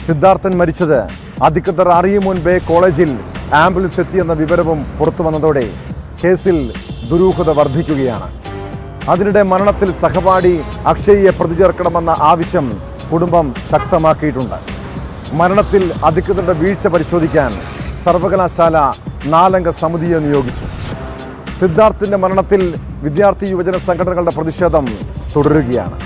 സിദ്ധാർത്ഥൻ മരിച്ചത് അധികൃതർ അറിയും മുൻപേ കോളേജിൽ ആംബുലൻസ് എത്തിയെന്ന വിവരവും പുറത്തു വന്നതോടെ കേസിൽ ദുരൂഹത വർദ്ധിക്കുകയാണ്. അതിനിടെ മരണത്തിൽ സഹപാഠി അക്ഷയ്യെ പ്രതി ചേർക്കണമെന്ന ആവശ്യം കുടുംബം ശക്തമാക്കിയിട്ടുണ്ട്. മരണത്തിൽ അധികൃതരുടെ വീഴ്ച പരിശോധിക്കാൻ സർവകലാശാല 4 അംഗ സമിതിയെ നിയോഗിച്ചു. സിദ്ധാർത്ഥിന്റെ മരണത്തിൽ വിദ്യാർത്ഥി യുവജന സംഘടനകളുടെ പ്രതിഷേധം തുടരുകയാണ്.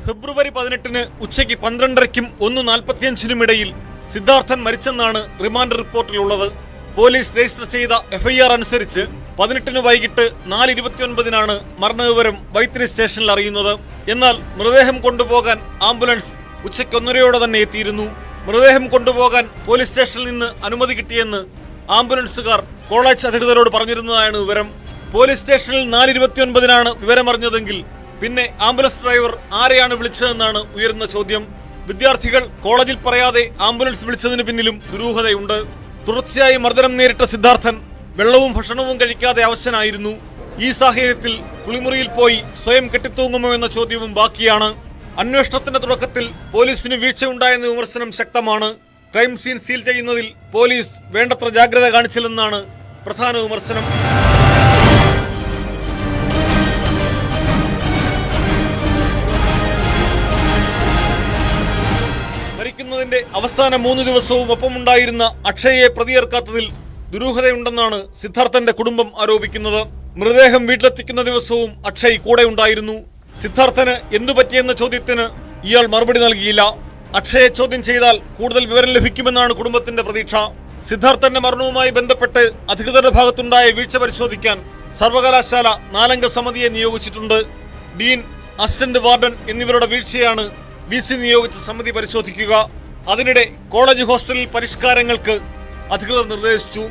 ഫെബ്രുവരി 18 ഉച്ചയ്ക്ക് 12:30-നും 1:45-നും ഇടയിൽ സിദ്ധാർത്ഥൻ മരിച്ചെന്നാണ് റിമാൻഡ് റിപ്പോർട്ടിലുള്ളത്. പോലീസ് രജിസ്റ്റർ ചെയ്ത FIR അനുസരിച്ച് 18-ന് വൈകിട്ട് 4:29-നാണ് മരണവിവരം വൈത്തിരി സ്റ്റേഷനിൽ അറിയുന്നത്. എന്നാൽ മൃതദേഹം കൊണ്ടുപോകാൻ ആംബുലൻസ് ഉച്ചയ്ക്ക് 1:30-ഓടെ തന്നെ എത്തിയിരുന്നു. മൃതദേഹം കൊണ്ടുപോകാൻ പോലീസ് സ്റ്റേഷനിൽ നിന്ന് അനുമതി കിട്ടിയെന്ന് ആംബുലൻസുകാർ കോളേജ് അധികൃതരോട് പറഞ്ഞിരുന്നതാണ് വിവരം. പോലീസ് സ്റ്റേഷനിൽ 4:29-നാണ് വിവരമറിഞ്ഞതെങ്കിൽ പിന്നെ ആംബുലൻസ് ഡ്രൈവർ ആരെയാണ് വിളിച്ചതെന്നാണ് ഉയരുന്ന ചോദ്യം. വിദ്യാർത്ഥികൾ കോളേജിൽ പറയാതെ ആംബുലൻസ് വിളിച്ചതിന് പിന്നിലും ദുരൂഹതയുണ്ട്. തുടർച്ചയായി മർദ്ദനം നേരിട്ട സിദ്ധാർത്ഥൻ വെള്ളവും ഭക്ഷണവും കഴിക്കാതെ അവശനായിരുന്നു. ഈ സാഹചര്യത്തിൽ കുളിമുറിയിൽ പോയി സ്വയം കെട്ടിത്തൂങ്ങുമോ എന്ന ചോദ്യവും ബാക്കിയാണ്. അന്വേഷണത്തിന്റെ തുടക്കത്തിൽ പോലീസിന് വീഴ്ചയുണ്ടായെന്ന വിമർശനം ശക്തമാണ്. ക്രൈം സീൻ സീൽ ചെയ്യുന്നതിൽ പോലീസ് വേണ്ടത്ര ജാഗ്രത കാണിച്ചില്ലെന്നാണ് പ്രധാന വിമർശനം. മരിക്കുന്നതിന്റെ അവസാന 3 ദിവസവും ഒപ്പമുണ്ടായിരുന്ന അക്ഷയെ പ്രതിയേർക്കാത്തതിൽ ദുരൂഹതയുണ്ടെന്നാണ് സിദ്ധാർത്ഥന്റെ കുടുംബം ആരോപിക്കുന്നത്. മൃതദേഹം വീട്ടിലെത്തിക്കുന്ന ദിവസവും അക്ഷയ് കൂടെ ഉണ്ടായിരുന്നു. സിദ്ധാർത്ഥന് എന്തു പറ്റിയെന്ന ചോദ്യത്തിന് ഇയാൾ മറുപടി നൽകിയില്ല. അക്ഷയെ ചോദ്യം ചെയ്താൽ കൂടുതൽ വിവരം ലഭിക്കുമെന്നാണ് കുടുംബത്തിന്റെ പ്രതീക്ഷ. സിദ്ധാർത്ഥന്റെ മരണവുമായി ബന്ധപ്പെട്ട് അധികൃതരുടെ ഭാഗത്തുണ്ടായ വീഴ്ച പരിശോധിക്കാൻ സർവകലാശാല 4 അംഗ സമിതിയെ നിയോഗിച്ചിട്ടുണ്ട്. ഡീൻ, അസിസ്റ്റന്റ് വാർഡൻ എന്നിവരുടെ വീഴ്ചയാണ് VC നിയോഗിച്ച സമിതി പരിശോധിക്കുക. അതിനിടെ കോളേജ് ഹോസ്റ്റലിൽ പരിഷ്കാരങ്ങൾക്ക് അധികൃതർ നിർദ്ദേശിച്ചു.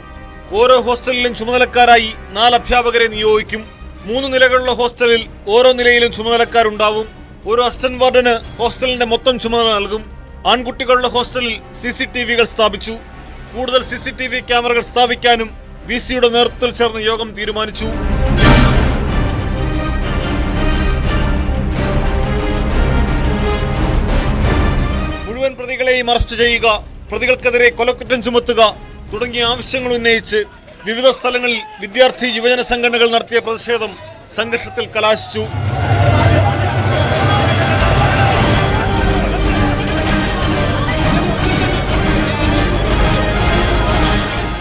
ഓരോ ഹോസ്റ്റലിലും ചുമതലക്കാരായി 4 അധ്യാപകരെ നിയോഗിക്കും. 3 നിലകളുള്ള ഹോസ്റ്റലിൽ ഓരോ നിലയിലും ചുമതലക്കാരുണ്ടാവും. ഒരു അസിസ്റ്റന്റ് വാർഡന് ഹോസ്റ്റലിന്റെ മൊത്തം ചുമതല നൽകും. ആൺകുട്ടികളുടെ ഹോസ്റ്റലിൽ CCTVകൾ സ്ഥാപിച്ചു. കൂടുതൽ CCTV ക്യാമറകൾ സ്ഥാപിക്കാനും VCയുടെ നേതൃത്വത്തിൽ ചേർന്ന യോഗം തീരുമാനിച്ചു. മുഴുവൻ പ്രതികളെയും അറസ്റ്റ് ചെയ്യുക, പ്രതികൾക്കെതിരെ കൊലക്കുറ്റം ചുമത്തുക തുടങ്ങിയ ആവശ്യങ്ങൾ ഉന്നയിച്ച് വിവിധ സ്ഥലങ്ങളിൽ വിദ്യാർത്ഥി യുവജന സംഘടനകൾ നടത്തിയ പ്രതിഷേധം സംഘർഷത്തിൽ കലാശിച്ചു.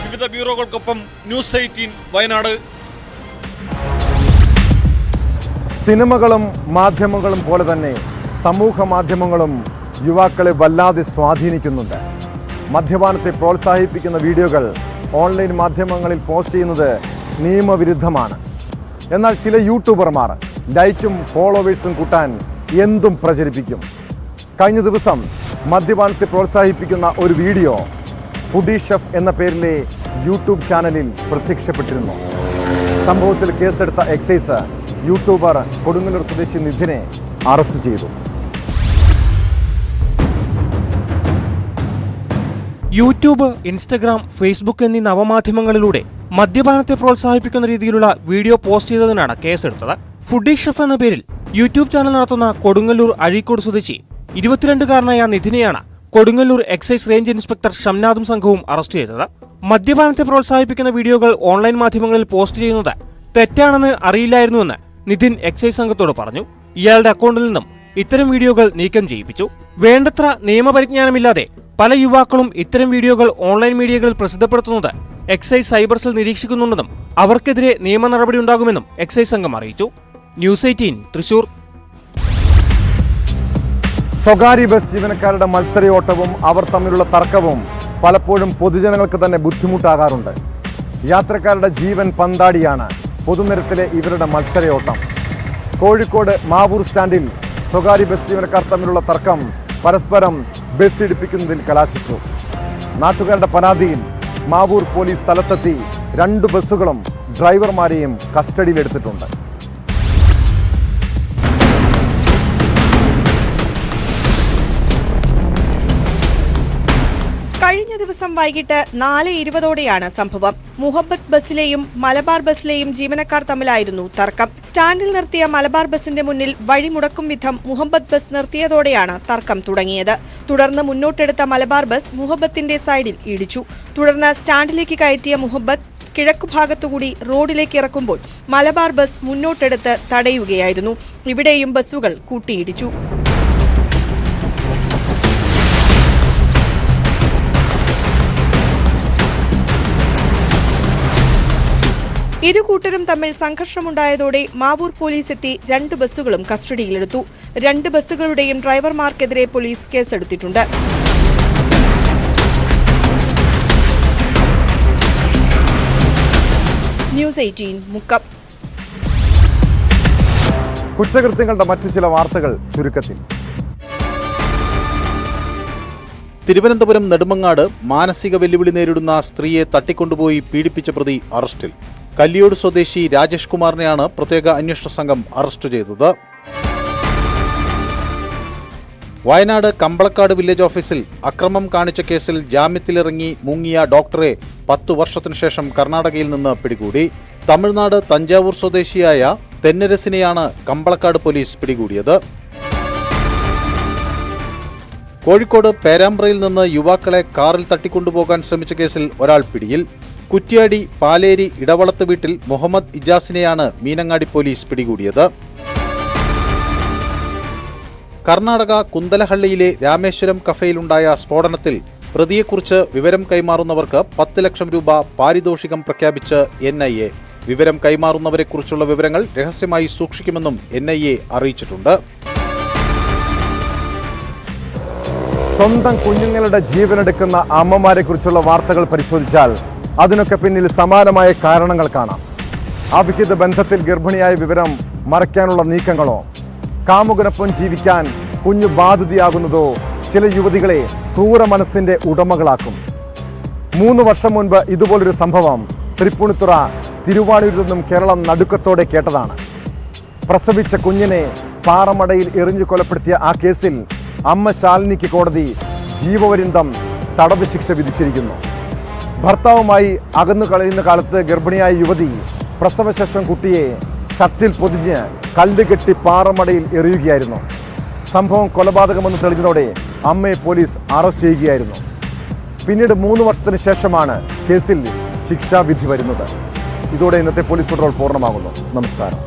വിവിധ ബ്യൂറോകൾക്കൊപ്പം ന്യൂസ് 18 വയനാട്. സിനിമകളും മാധ്യമങ്ങളും പോലെ തന്നെ സമൂഹ മാധ്യമങ്ങളും യുവാക്കളെ വല്ലാതെ സ്വാധീനിക്കുന്നുണ്ട്. മദ്യപാനത്തെ പ്രോത്സാഹിപ്പിക്കുന്ന വീഡിയോകൾ ഓൺലൈൻ മാധ്യമങ്ങളിൽ പോസ്റ്റ് ചെയ്യുന്നത് നിയമവിരുദ്ധമാണ്. എന്നാൽ ചില യൂട്യൂബർമാർ ലൈക്കും ഫോളോവേഴ്സും കൂട്ടാൻ എന്തും പ്രചരിപ്പിക്കും. കഴിഞ്ഞ ദിവസം മദ്യപാനത്തെ പ്രോത്സാഹിപ്പിക്കുന്ന ഒരു വീഡിയോ ഫുഡി ഷെഫ് എന്ന പേരിലെ യൂട്യൂബ് ചാനലിൽ പ്രത്യക്ഷപ്പെട്ടിരുന്നു. സംഭവത്തിൽ കേസെടുത്ത എക്സൈസ് യൂട്യൂബർ കൊടുങ്ങല്ലൂർ സ്വദേശി നിധിനെ അറസ്റ്റ് ചെയ്തു. യൂട്യൂബ്, ഇൻസ്റ്റഗ്രാം, ഫേസ്ബുക്ക് എന്നീ നവമാധ്യമങ്ങളിലൂടെ മദ്യപാനത്തെ പ്രോത്സാഹിപ്പിക്കുന്ന രീതിയിലുള്ള വീഡിയോ പോസ്റ്റ് ചെയ്തതിനാണ് കേസെടുത്തത്. ഫുഡി ഷെഫ് എന്ന പേരിൽ യൂട്യൂബ് ചാനൽ നടത്തുന്ന കൊടുങ്ങല്ലൂർ അഴീക്കോട് സ്വദേശി 22-കാരനായ നിധിനെയാണ് കൊടുങ്ങല്ലൂർ എക്സൈസ് റേഞ്ച് ഇൻസ്പെക്ടർ ഷംനാദും സംഘവും അറസ്റ്റ് ചെയ്തത്. മദ്യപാനത്തെ പ്രോത്സാഹിപ്പിക്കുന്ന വീഡിയോകൾ ഓൺലൈൻ മാധ്യമങ്ങളിൽ പോസ്റ്റ് ചെയ്യുന്നത് തെറ്റാണെന്ന് അറിയില്ലായിരുന്നുവെന്ന് നിധിൻ എക്സൈസ് സംഘത്തോട് പറഞ്ഞു. ഇയാളുടെ അക്കൗണ്ടിൽ നിന്നും ഇത്തരം വീഡിയോകൾ നീക്കം ചെയ്യിപ്പിച്ചു. വേണ്ടത്ര നിയമപരിജ്ഞാനമില്ലാതെ പല യുവാക്കളും ഇത്തരം വീഡിയോകൾ ഓൺലൈൻ മീഡിയകളിൽ പ്രസിദ്ധപ്പെടുത്തുന്നത് എക്സൈസ് സൈബർ സെൽ നിരീക്ഷിക്കുന്നുണ്ടെന്നും അവർക്കെതിരെ നിയമ നടപടി ഉണ്ടാകുമെന്നും എക്സൈസ് സംഘം അറിയിച്ചു. ന്യൂസ് 18 തൃശൂർ. സ്വകാര്യ ബസ് ജീവനക്കാരുടെ മത്സരയോട്ടവും അവർ തമ്മിലുള്ള തർക്കവും പലപ്പോഴും പൊതുജനങ്ങൾക്ക് തന്നെ ബുദ്ധിമുട്ടാകാറുണ്ട്. യാത്രക്കാരുടെ ജീവൻ പന്താടിയാണ് പൊതുനിരത്തിലെ ഇവരുടെ മത്സരയോട്ടം. കോഴിക്കോട് മാവൂർ സ്റ്റാൻഡിൽ സ്വകാര്യ ബസ് ജീവനക്കാർ തമ്മിലുള്ള തർക്കം പരസ്പരം ബസ് ഇടിപ്പിക്കുന്നതിൽ കലാശിച്ചു. നാട്ടുകാരുടെ പരാതിയിൽ മാവൂർ പോലീസ് സ്ഥലത്തെത്തി 2 ബസ്സുകളും ഡ്രൈവർമാരെയും കസ്റ്റഡിയിലെടുത്തിട്ടുണ്ട്. കഴിഞ്ഞ ദിവസം വൈകിട്ട് 4:20 സംഭവം. മുഹബത്ത് ബസ്സിലെയും മലബാർ ബസ്സിലെയും ജീവനക്കാർ തമ്മിലായിരുന്നു തർക്കം. സ്റ്റാൻഡിൽ നിർത്തിയ മലബാർ ബസിന്റെ മുന്നിൽ വഴിമുടക്കും വിധം മുഹബത്ത് ബസ് നിർത്തിയതോടെയാണ് തർക്കം തുടങ്ങിയത്. തുടർന്ന് മുന്നോട്ടെടുത്ത മലബാർ ബസ് മുഹബത്തിന്റെ സൈഡിൽ ഇടിച്ചു. തുടർന്ന് സ്റ്റാൻഡിലേക്ക് കയറ്റിയ മുഹബത്ത് കിഴക്കുഭാഗത്തുകൂടി റോഡിലേക്ക് ഇറക്കുമ്പോൾ മലബാർ ബസ് മുന്നോട്ടെടുത്ത് തടയുകയായിരുന്നു. ഇവിടെയും ബസ്സുകൾ കൂട്ടിയിടിച്ചു. ഇരു കൂട്ടരും തമ്മിൽ സംഘർഷമുണ്ടായതോടെ മാവൂർ പോലീസ് എത്തി 2 ബസ്സുകളും കസ്റ്റഡിയിലെടുത്തു. 2 ബസ്സുകളുടെയും ഡ്രൈവർമാർക്കെതിരെ പോലീസ് കേസെടുത്തിട്ടുണ്ട്. ന്യൂസ് 18 മുക്കം. കുറ്റകൃത്യങ്ങളുടെ മറ്റു ചില വാർത്തകൾ ചുരുക്കത്തിൽ. തിരുവനന്തപുരം നെടുമങ്ങാട് മാനസിക വെല്ലുവിളി നേരിടുന്ന സ്ത്രീയെ തട്ടിക്കൊണ്ടുപോയി പീഡിപ്പിച്ച പ്രതി അറസ്റ്റിൽ. കല്ലിയോട് സ്വദേശി രാജേഷ് കുമാറിനെയാണ് പ്രത്യേക അന്വേഷണ സംഘം അറസ്റ്റ് ചെയ്തത്. വയനാട് കമ്പളക്കാട് വില്ലേജ് ഓഫീസിൽ അക്രമം കാണിച്ച കേസിൽ ജാമ്യത്തിലിറങ്ങി മുങ്ങിയ ഡോക്ടറെ 10 വർഷത്തിനു ശേഷം കർണാടകയിൽ നിന്ന് പിടികൂടി. തമിഴ്നാട് തഞ്ചാവൂർ സ്വദേശിയായ തെന്നരസിനെയാണ് കമ്പളക്കാട് പോലീസ് പിടികൂടിയത്. കോഴിക്കോട് പേരാമ്പ്രയിൽ നിന്ന് യുവാക്കളെ കാറിൽ തട്ടിക്കൊണ്ടുപോകാൻ ശ്രമിച്ച കേസിൽ ഒരാൾ പിടിയിൽ. കുറ്റ്യാടി പാലേരി ഇടവളത്ത് വീട്ടിൽ മുഹമ്മദ് ഇജാസിനെയാണ് മീനങ്ങാടി പോലീസ് പിടികൂടിയത്. കർണാടക കുന്തലഹള്ളിയിലെ രാമേശ്വരം കഫേയിലുണ്ടായ സ്ഫോടനത്തിൽ പ്രതിയെക്കുറിച്ച് വിവരം കൈമാറുന്നവർക്ക് 10 ലക്ഷം രൂപ പാരിതോഷികം പ്രഖ്യാപിച്ച് NIA. വിവരം കൈമാറുന്നവരെക്കുറിച്ചുള്ള വിവരങ്ങൾ രഹസ്യമായി സൂക്ഷിക്കുമെന്നും NIA അറിയിച്ചിട്ടുണ്ട്. സ്വന്തം കുഞ്ഞുങ്ങളുടെ ജീവനെടുക്കുന്ന അമ്മമാരെ കുറിച്ചുള്ള വാർത്തകൾ പരിശോധിച്ചാൽ അതിനൊക്കെ പിന്നിൽ സമാനമായ കാരണങ്ങൾ കാണാം. അവിഹിത ബന്ധത്തിൽ ഗർഭിണിയായ വിവരം മറയ്ക്കാനുള്ള നീക്കങ്ങളോ, കാമുകനൊപ്പം ജീവിക്കാൻ കുഞ്ഞു ബാധ്യതയാകുന്നതോ ചില യുവതികളെ ക്രൂര മനസ്സിന്റെ ഉടമകളാക്കും. 3 വർഷം മുൻപ് ഇതുപോലൊരു സംഭവം തൃപ്പൂണിത്തുറ തിരുവാണിയൂരിൽ നിന്നും കേരളം നടുക്കത്തോടെ കേട്ടതാണ്. പ്രസവിച്ച കുഞ്ഞിനെ പാറമടയിൽ എറിഞ്ഞു കൊലപ്പെടുത്തിയ ആ കേസിൽ അമ്മ ശാലിനിക്ക് കോടതി ജീവപര്യന്തം തടവ് ശിക്ഷ വിധിച്ചിരിക്കുന്നു. ഭർത്താവുമായി അകന്നു കളയുന്ന കാലത്ത് ഗർഭിണിയായ യുവതി പ്രസവശേഷം കുട്ടിയെ ഷട്ടിൽ പൊതിഞ്ഞ് കല്ലുകെട്ടി പാറമടയിൽ എറിയുകയായിരുന്നു. സംഭവം കൊലപാതകമെന്ന് തെളിഞ്ഞതോടെ അമ്മയെ പോലീസ് അറസ്റ്റ് ചെയ്യുകയായിരുന്നു. പിന്നീട് 3 വർഷത്തിന് ശേഷമാണ് കേസിൽ ശിക്ഷാവിധി വരുന്നത്. ഇതോടെ ഇന്നത്തെ പോലീസ് പട്രോൾ പൂർണ്ണമാകുന്നു. നമസ്കാരം.